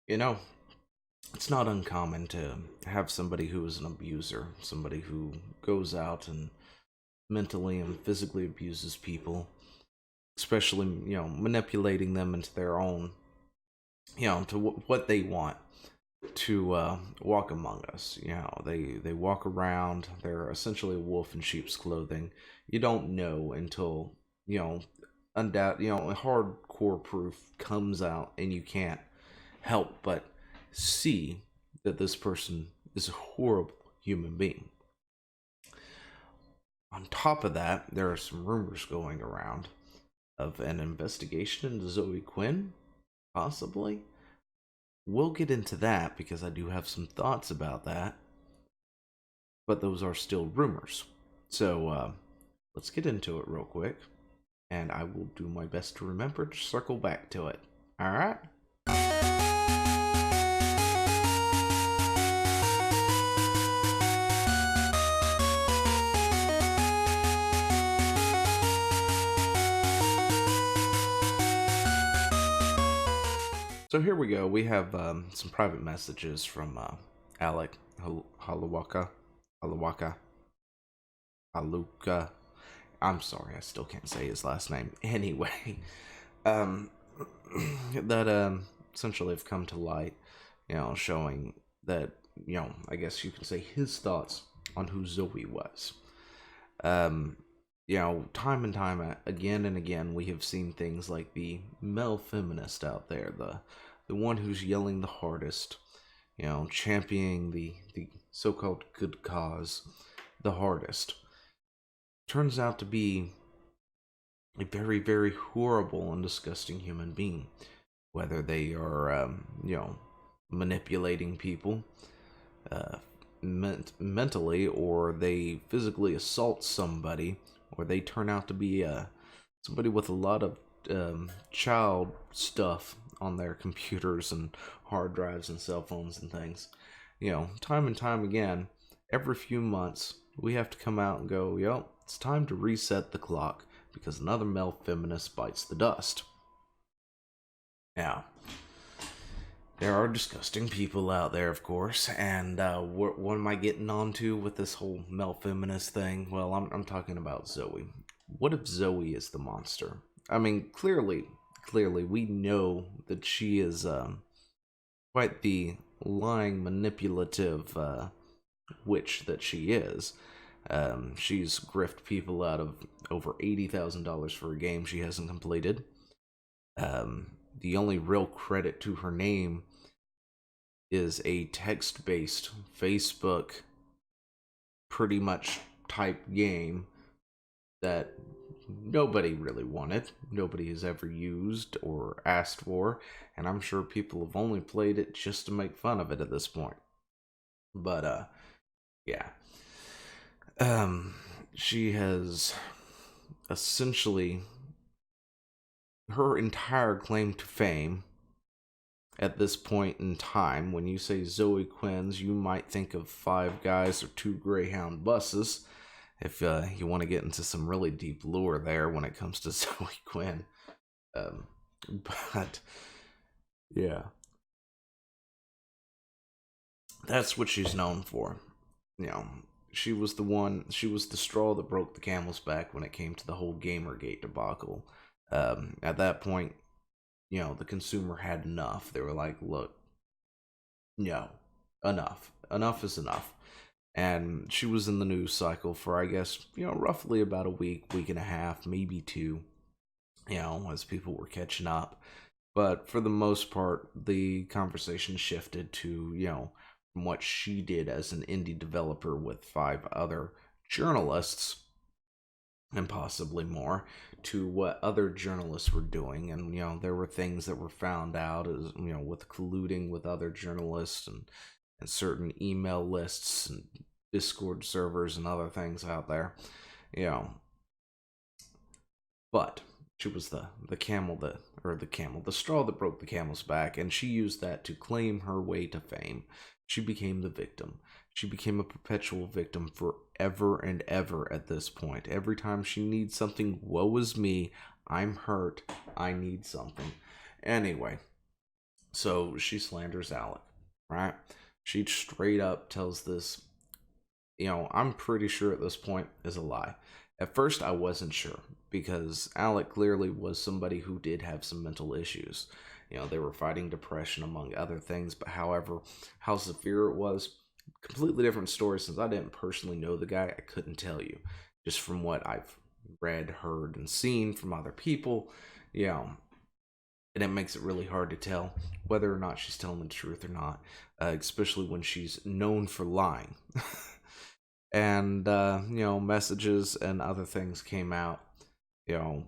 You know, it's not uncommon to have somebody who is an abuser, somebody who goes out and mentally and physically abuses people, especially, manipulating them into their own, to what they want to walk among us. They walk around, they're essentially a wolf in sheep's clothing. You don't know until, hardcore proof comes out and you can't help but see that this person is a horrible human being. On top of that, there are some rumors going around of an investigation into Zoe Quinn, possibly. We'll get into that because I do have some thoughts about that, but those are still rumors. So let's get into it real quick, and I will do my best to remember to circle back to it. All right? So here we go. We have some private messages from Alec Holowka. Holowka. Holowka. I'm sorry, I still can't say his last name. Anyway, um, that essentially have come to light, showing that, I guess you could say his thoughts on who Zoe was. Um, time and time again and again, we have seen things like the male feminist out there, the one who's yelling the hardest, championing the so-called good cause the hardest. Turns out to be a very, very horrible and disgusting human being. Whether they are, manipulating people mentally, or they physically assault somebody, or they turn out to be somebody with a lot of child stuff on their computers and hard drives and cell phones and things. Time and time again, every few months, we have to come out and go, it's time to reset the clock because another male feminist bites the dust. Now, there are disgusting people out there, of course, and what am I getting onto with this whole male feminist thing? Well, I'm talking about Zoe. What if Zoe is the monster? I mean, clearly, we know that she is quite the lying, manipulative witch that she is. She's grifted people out of over $80,000 for a game she hasn't completed. The only real credit to her name is a text-based Facebook pretty much type game that nobody really wanted, nobody has ever used or asked for, and I'm sure people have only played it just to make fun of it at this point. But yeah. She has essentially, her entire claim to fame at this point in time, when you say Zoe Quinn's, you might think of 5 guys or 2 Greyhound buses, if you want to get into some really deep lore there when it comes to Zoe Quinn. But yeah, that's what she's known for. She was the straw that broke the camel's back when it came to the whole Gamergate debacle. At that point, the consumer had enough. They were like, look, no, enough. Enough is enough. And she was in the news cycle for, I guess, roughly about a week and a half, maybe 2, as people were catching up. But for the most part, the conversation shifted to, from what she did as an indie developer with 5 other journalists, and possibly more, to what other journalists were doing. And there were things that were found out as with colluding with other journalists and certain email lists and Discord servers and other things out there. But she was the straw that broke the camel's back, and she used that to claim her way to fame. She became the victim. She became a perpetual victim forever and ever at this point. Every time she needs something, woe is me, I'm hurt, I need something. Anyway, So she slanders Alec, right? She straight up tells this, I'm pretty sure at this point is a lie. At first, I wasn't sure because Alec clearly was somebody who did have some mental issues. They were fighting depression among other things, but however, how severe it was, completely different story. Since I didn't personally know the guy, I couldn't tell you. Just from what I've read, heard, and seen from other people, and it makes it really hard to tell whether or not she's telling the truth or not, especially when she's known for lying. And messages and other things came out,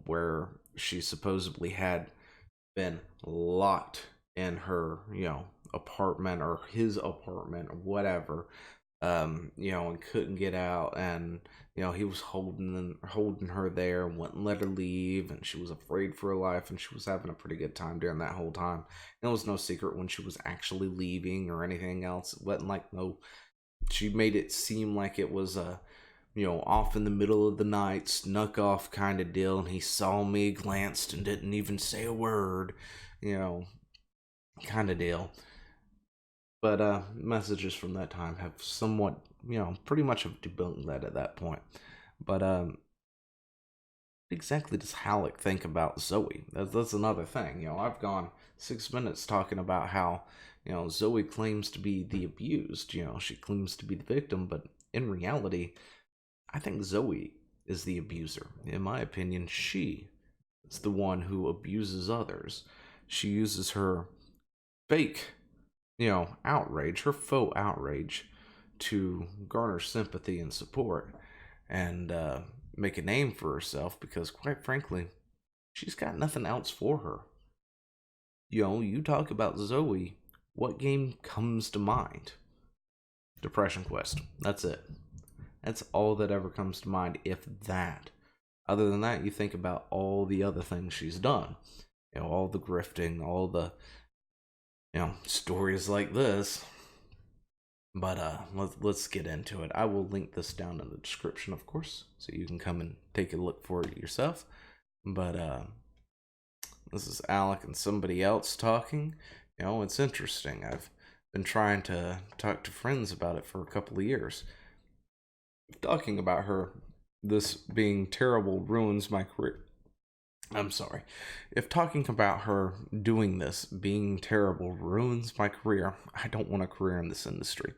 where she supposedly had been locked in her apartment or his apartment or whatever, and couldn't get out, and he was holding her there and wouldn't let her leave, and she was afraid for her life, and she was having a pretty good time during that whole time. And it was no secret when she was actually leaving or anything else. It wasn't like no, she made it seem like it was a off in the middle of the night, snuck off kind of deal, and he saw me, glanced, and didn't even say a word, kind of deal. But messages from that time have somewhat, pretty much have debunked that at that point. But what exactly does Alec think about Zoe? That's another thing. I've gone 6 minutes talking about how, Zoe claims to be the abused. She claims to be the victim, but in reality, I think Zoe is the abuser. In my opinion, she is the one who abuses others. She uses her fake, outrage, her faux outrage, to garner sympathy and support and make a name for herself because, quite frankly, she's got nothing else for her. You talk about Zoe, what game comes to mind? Depression Quest. That's it. That's all that ever comes to mind, if that. Other than that, you think about all the other things she's done. All the grifting, all the, stories like this. But let's get into it. I will link this down in the description, of course, so you can come and take a look for it yourself. But this is Alec and somebody else talking. It's interesting. I've been trying to talk to friends about it for a couple of years. Talking about her, this being terrible ruins my career. I'm sorry. If talking about her doing this, being terrible, ruins my career, I don't want a career in this industry.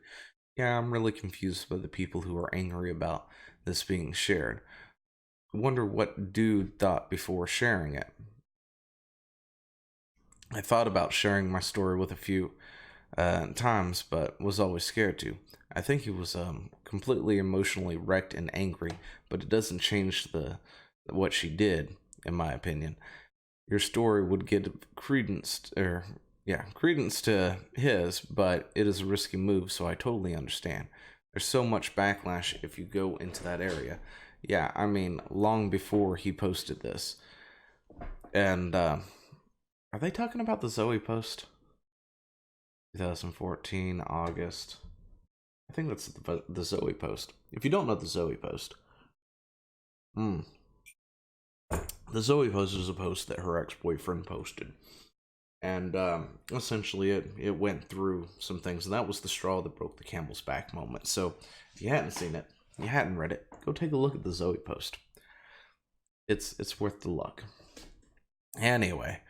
Yeah, I'm really confused by the people who are angry about this being shared. I wonder what dude thought before sharing it. I thought about sharing my story with a few times, but was always scared to. I think he was completely emotionally wrecked and angry, but it doesn't change what she did, in my opinion. Your story would get credence to his, but it is a risky move, so I totally understand. There's so much backlash if you go into that area. Yeah, I mean, long before he posted this. And are they talking about the Zoe post? 2014, August. I think that's the Zoe post. If you don't know the Zoe post, the Zoe post is a post that her ex-boyfriend posted. And essentially it went through some things, and that was the straw that broke the camel's back moment. So if you hadn't seen it, you hadn't read it, go take a look at the Zoe post. It's worth the look. Anyway,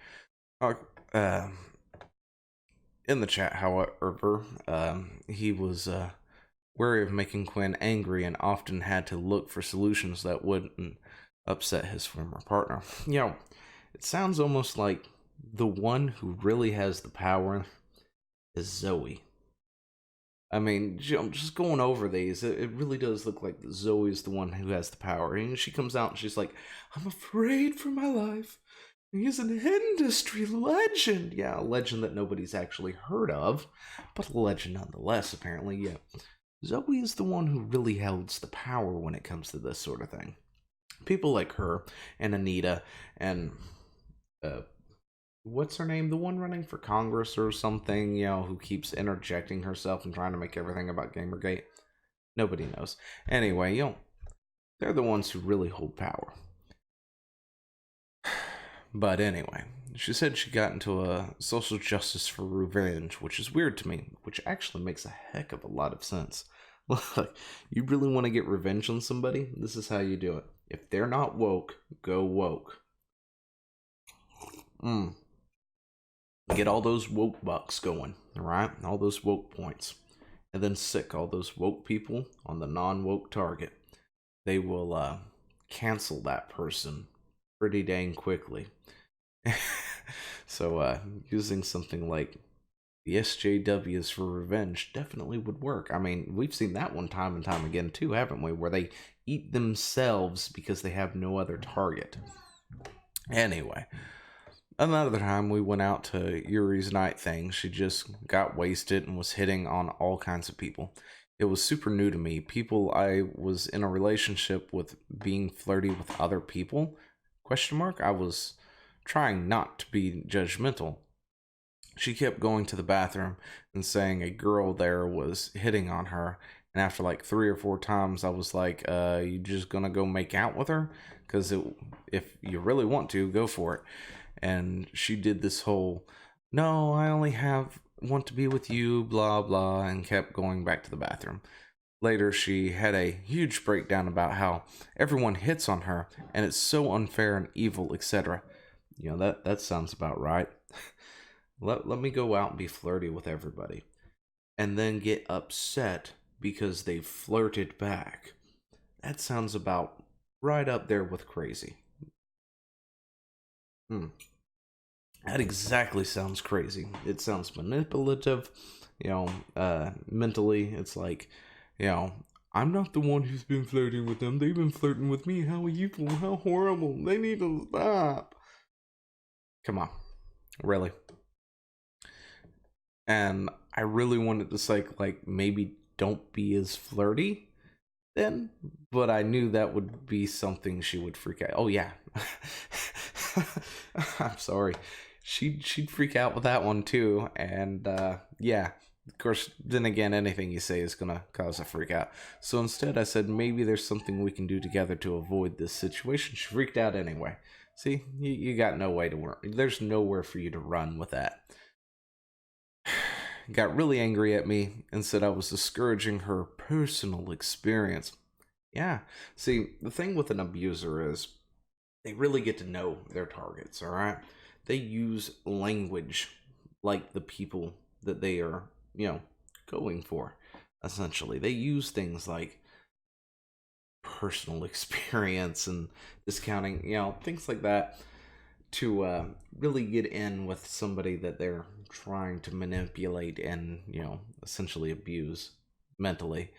in the chat, however, he was wary of making Quinn angry and often had to look for solutions that wouldn't upset his former partner. It sounds almost like the one who really has the power is Zoe. I mean, just going over these, it really does look like Zoe is the one who has the power. And she comes out and she's like, I'm afraid for my life. He's an industry legend. Yeah, a legend that nobody's actually heard of, but a legend nonetheless, apparently. Yeah. Zoe is the one who really holds the power when it comes to this sort of thing. People like her and Anita and what's her name? The one running for Congress or something, who keeps interjecting herself and trying to make everything about Gamergate. Nobody knows. Anyway, they're the ones who really hold power. But anyway, she said she got into a social justice for revenge, which is weird to me, which actually makes a heck of a lot of sense. Like, you really want to get revenge on somebody? This is how you do it. If they're not woke, go woke. Get all those woke bucks going, alright? All those woke points. And then sick all those woke people on the non-woke target. They will cancel that person pretty dang quickly. So using something like the SJWs for revenge definitely would work. I mean, we've seen that one time and time again too, haven't we? Where they eat themselves because they have no other target. Anyway, another time we went out to Yuri's night thing. She just got wasted and was hitting on all kinds of people. It was super new to me. People I was in a relationship with being flirty with other people? Question mark? I was trying not to be judgmental. She kept going to the bathroom and saying a girl there was hitting on her. And after like 3 or 4 times, I was like, you just gonna go make out with her? Because if you really want to, go for it. And she did this whole, no, I only want to be with you, blah, blah, and kept going back to the bathroom. Later, she had a huge breakdown about how everyone hits on her, and it's so unfair and evil, etc. You know, that sounds about right. Let me go out and be flirty with everybody. And then get upset because they flirted back. That sounds about right up there with crazy. That exactly sounds crazy. It sounds manipulative, mentally. It's like, I'm not the one who's been flirting with them. They've been flirting with me. How evil, how horrible. They need to stop. Come on. Really? And I really wanted to say, like, maybe don't be as flirty then, but I knew that would be something she would freak out. Oh, yeah. I'm sorry. She'd freak out with that one, too. And, yeah. Of course, then again, anything you say is gonna cause a freak out. So instead, I said, maybe there's something we can do together to avoid this situation. She freaked out anyway. See, you got no way to work. There's nowhere for you to run with that. Got really angry at me and said I was discouraging her personal experience. Yeah, see, the thing with an abuser is they really get to know their targets, alright? They use language like the people that they are, going for, essentially. They use things like personal experience and discounting, things like that to really get in with somebody that they're trying to manipulate and essentially abuse mentally.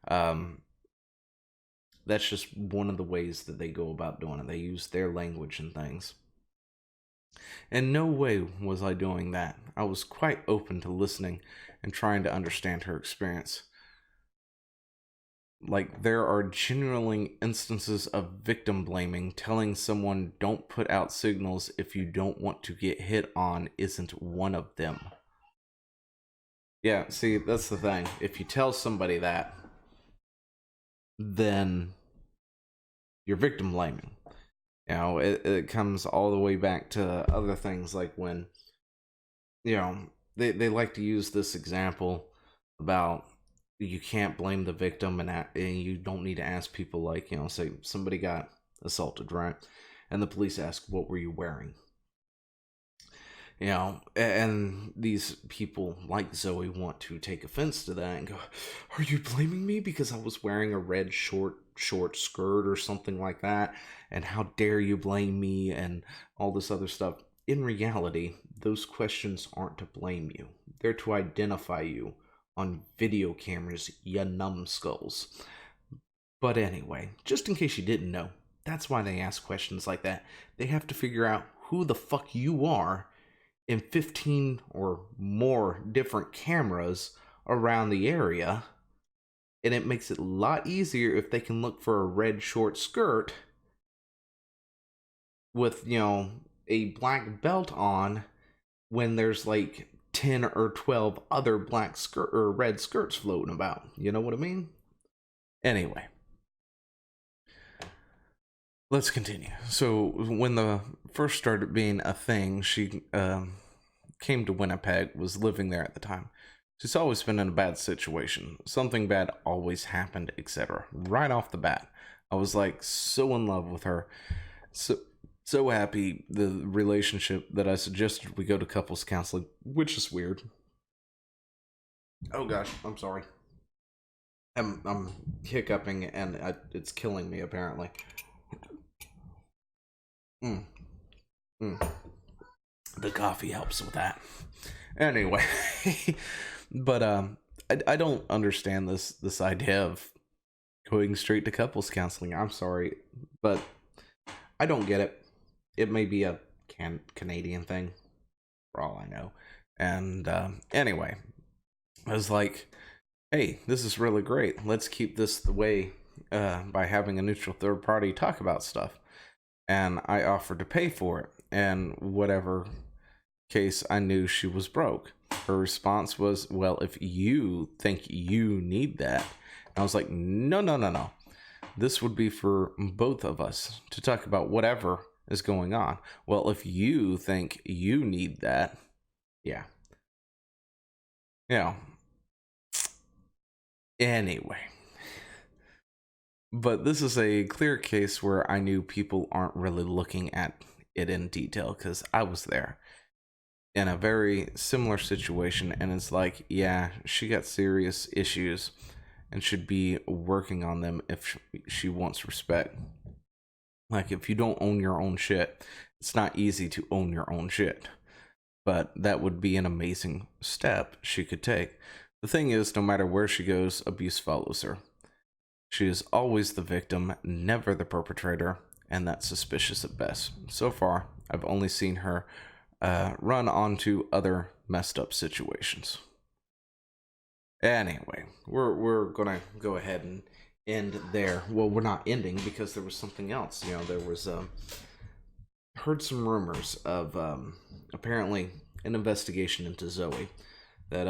That's just one of the ways that they go about doing it. They use their language and things. In no way was I doing that. I was quite open to listening and trying to understand her experience. Like, there are genuinely instances of victim blaming. Telling someone don't put out signals if you don't want to get hit on isn't one of them. Yeah, see, that's the thing. If you tell somebody that, then you're victim blaming. It comes all the way back to other things, like when, they like to use this example about you can't blame the victim, and you don't need to ask people, like, say somebody got assaulted, right? And the police ask, what were you wearing? And these people like Zoe want to take offense to that and go, are you blaming me because I was wearing a red short skirt or something like that? And how dare you blame me and all this other stuff. In reality, those questions aren't to blame you. They're to identify you on video cameras, you numbskulls. But anyway, just in case you didn't know, that's why they ask questions like that. They have to figure out who the fuck you are in 15 or more different cameras around the area. And it makes it a lot easier if they can look for a red short skirt with, a black belt on, when there's like 10 or 12 other black skirt or red skirts floating about. You know what I mean? Anyway. let's continue. So when the first started being a thing, she came to Winnipeg, was living there at the time. She's always been in a bad situation. Something bad always happened, etc. Right off the bat, I was like so in love with her. So happy the relationship that I suggested we go to couples counseling, which is weird. Oh gosh, I'm sorry. I'm hiccuping and it's killing me apparently. Mm, mm. The coffee helps with that. Anyway, but I don't understand this idea of going straight to couples counseling. I'm sorry, but I don't get it. It may be a Canadian thing, for all I know. And anyway, I was like, hey, this is really great. Let's keep this the way by having a neutral third party talk about stuff. And I offered to pay for it. And whatever case, I knew she was broke. Her response was, well, if you think you need that. And I was like, no. This would be for both of us to talk about whatever is going on. Well, if you think you need that, yeah. You know, anyway. But this is a clear case where I knew people aren't really looking at it in detail because I was there in a very similar situation, and it's like, yeah, she got serious issues and should be working on them if she wants respect. Like, if you don't own your own shit, it's not easy to own your own shit. But that would be an amazing step she could take. The thing is, no matter where she goes, abuse follows her. She is always the victim, never the perpetrator, and that's suspicious at best. So far, I've only seen her run onto other messed up situations. Anyway, we're gonna go ahead and end there. Well, we're not ending because there was something else. You know, there was heard some rumors of apparently an investigation into Zoe that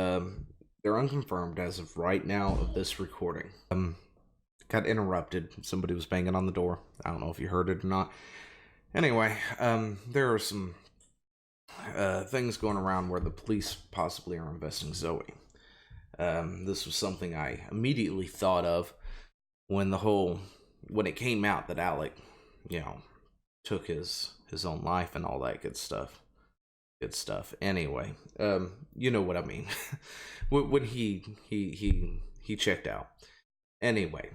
they're unconfirmed as of right now of this recording. Got interrupted. Somebody was banging on the door. I don't know if you heard it or not. Anyway, there are some things going around where the police possibly are investigating Zoe. This was something I immediately thought of when it came out that Alec, took his own life and all that good stuff. Good stuff. Anyway, you know what I mean. when he checked out. Anyway,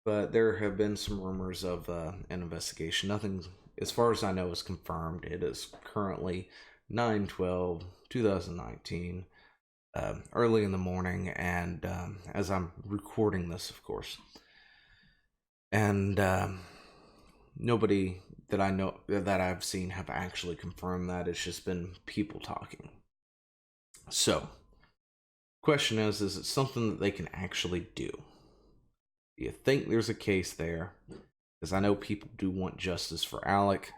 but there have been some rumors of an investigation. Nothing, as far as I know, is confirmed. It is currently 9/12/2019, early in the morning, and as I'm recording this, of course. And nobody that I know that I've seen have actually confirmed that. It's just been people talking. So, question is it something that they can actually do? Do you think there's a case there? Because I know people do want justice for Alec.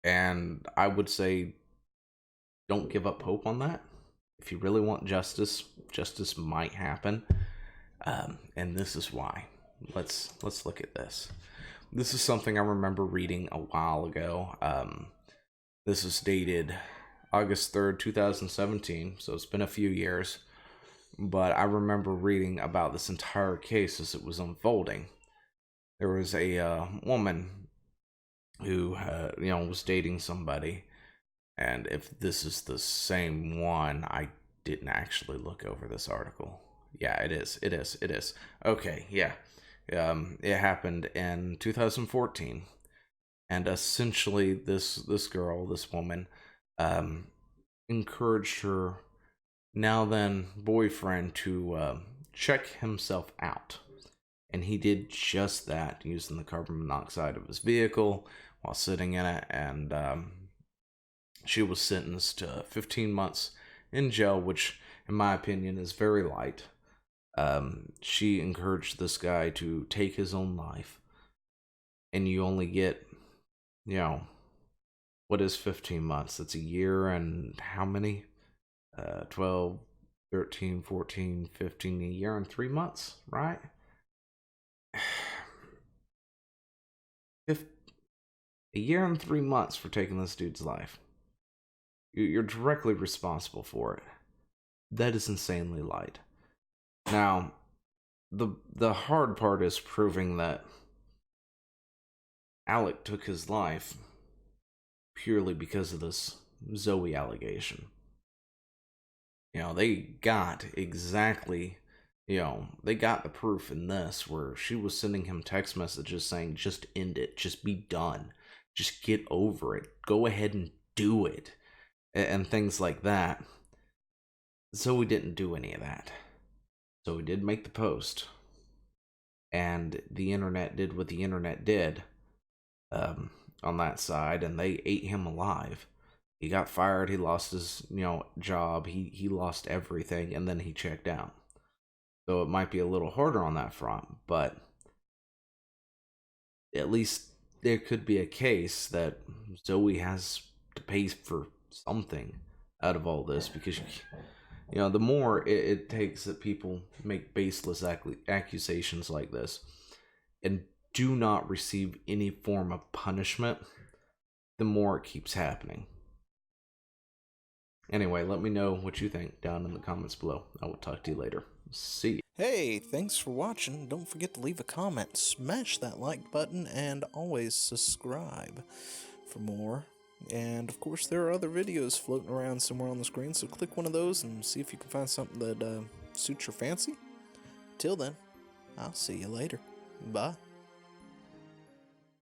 And I would say don't give up hope on that. If you really want justice, justice might happen. And this is why. Let's look at this. This is something I remember reading a while ago. This is dated August 3rd, 2017, so it's been a few years. But I remember reading about this entire case as it was unfolding. There was a woman who, was dating somebody. And if this is the same one, I didn't actually look over this article. Yeah, it is. Okay, yeah. It happened in 2014. And essentially, this woman, encouraged her now then boyfriend to check himself out. And he did just that using the carbon monoxide of his vehicle while sitting in it. And she was sentenced to 15 months in jail, which, in my opinion, is very light. She encouraged this guy to take his own life. And you only get, what is 15 months? That's a year and how many? 12, 13, 14, 15, a year and 3 months, right? If a year and 3 months for taking this dude's life. You're directly responsible for it. That is insanely light. Now, the hard part is proving that Alec took his life purely because of this Zoe allegation. They got exactly, they got the proof in this where she was sending him text messages saying, just end it, just be done, just get over it, go ahead and do it, and things like that. Zoe didn't do any of that. Zoe did make the post, and the internet did what the internet did on that side, and they ate him alive. He got fired, he lost his, job, he lost everything, and then he checked out. So it might be a little harder on that front, but at least there could be a case that Zoe has to pay for something out of all this, because the more it takes that people make baseless accusations like this and do not receive any form of punishment, the more it keeps happening. Anyway, let me know what you think down in the comments below. I will talk to you later. See you. Hey, thanks for watching. Don't forget to leave a comment, smash that like button, and always subscribe for more. And of course, there are other videos floating around somewhere on the screen, so click one of those and see if you can find something that suits your fancy. Till then, I'll see you later. Bye.